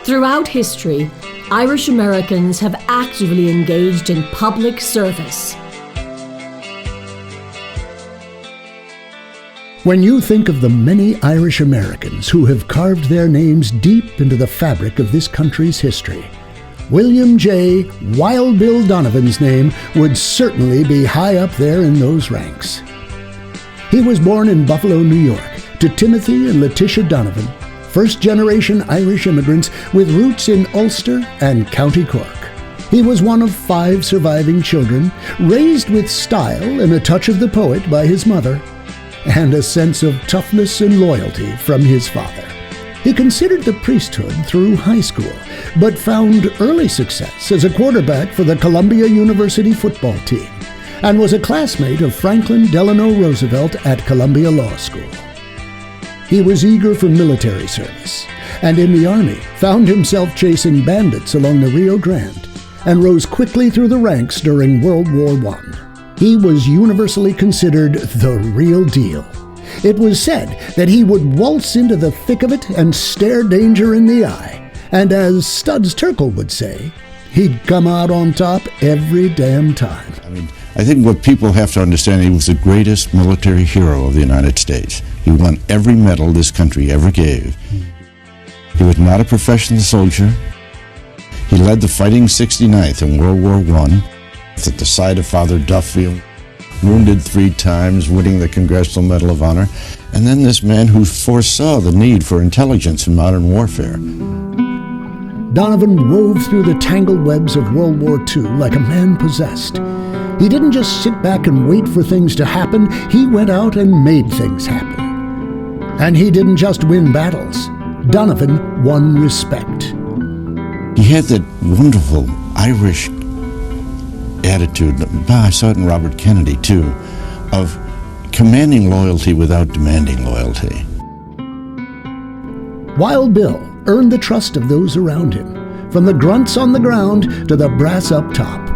Throughout history, Irish Americans have actively engaged in public service. When you think of the many Irish Americans who have carved their names deep into the fabric of this country's history, William J. Wild Bill Donovan's name would certainly be high up there in those ranks. He was born in Buffalo, New York, to Timothy and Letitia Donovan, first-generation Irish immigrants with roots in Ulster and County Cork. He was one of 5 surviving children, raised with style and a touch of the poet by his mother, and a sense of toughness and loyalty from his father. He considered the priesthood through high school, but found early success as a quarterback for the Columbia University football team, and was a classmate of Franklin Delano Roosevelt at Columbia Law School. He was eager for military service, and in the Army found himself chasing bandits along the Rio Grande, and rose quickly through the ranks during World War I. He was universally considered the real deal. It was said that he would waltz into the thick of it and stare danger in the eye, and as Studs Terkel would say, he'd come out on top every damn time. I think what people have to understand, he was the greatest military hero of the United States. He won every medal this country ever gave. He was not a professional soldier. He led the Fighting 69th in World War I at the side of Father Duffield, wounded 3 times, winning the Congressional Medal of Honor, and then this man who foresaw the need for intelligence in modern warfare. Donovan wove through the tangled webs of World War II like a man possessed. He didn't just sit back and wait for things to happen, he went out and made things happen. And he didn't just win battles. Donovan won respect. He had that wonderful Irish attitude, I saw it in Robert Kennedy too, of commanding loyalty without demanding loyalty. Wild Bill earned the trust of those around him, from the grunts on the ground to the brass up top.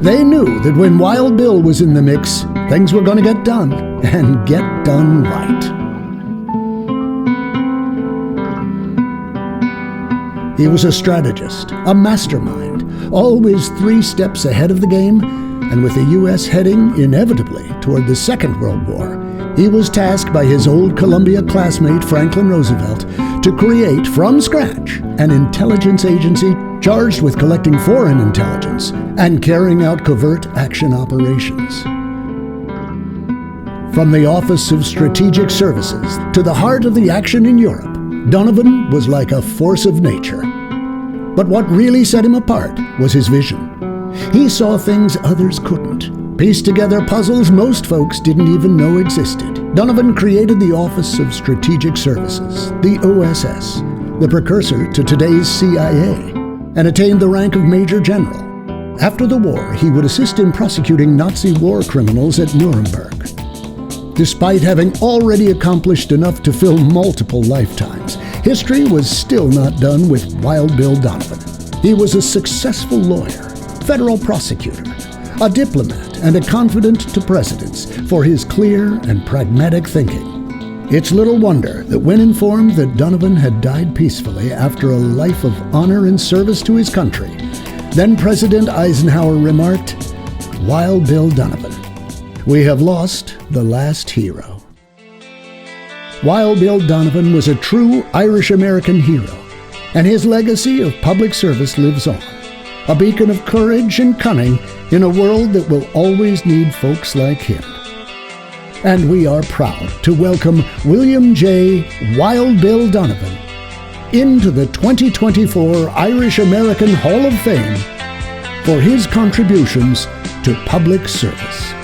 They knew that when Wild Bill was in the mix, things were going to get done, and get done right. He was a strategist, a mastermind, always 3 steps ahead of the game, and with the U.S. heading inevitably toward the Second World War, he was tasked by his old Columbia classmate Franklin Roosevelt to create from scratch an intelligence agency charged with collecting foreign intelligence and carrying out covert action operations. From the Office of Strategic Services to the heart of the action in Europe, Donovan was like a force of nature. But what really set him apart was his vision. He saw things others couldn't, pieced together puzzles most folks didn't even know existed. Donovan created the Office of Strategic Services, the OSS, the precursor to today's CIA, and attained the rank of Major General. After the war, he would assist in prosecuting Nazi war criminals at Nuremberg. Despite having already accomplished enough to fill multiple lifetimes, history was still not done with Wild Bill Donovan. He was a successful lawyer, federal prosecutor, a diplomat, and a confidant to presidents for his clear and pragmatic thinking. It's little wonder that when informed that Donovan had died peacefully after a life of honor and service to his country, then President Eisenhower remarked, "Wild Bill Donovan, we have lost the last hero." Wild Bill Donovan was a true Irish-American hero, and his legacy of public service lives on, a beacon of courage and cunning in a world that will always need folks like him. And we are proud to welcome William J. Wild Bill Donovan into the 2024 Irish-American Hall of Fame for his contributions to public service.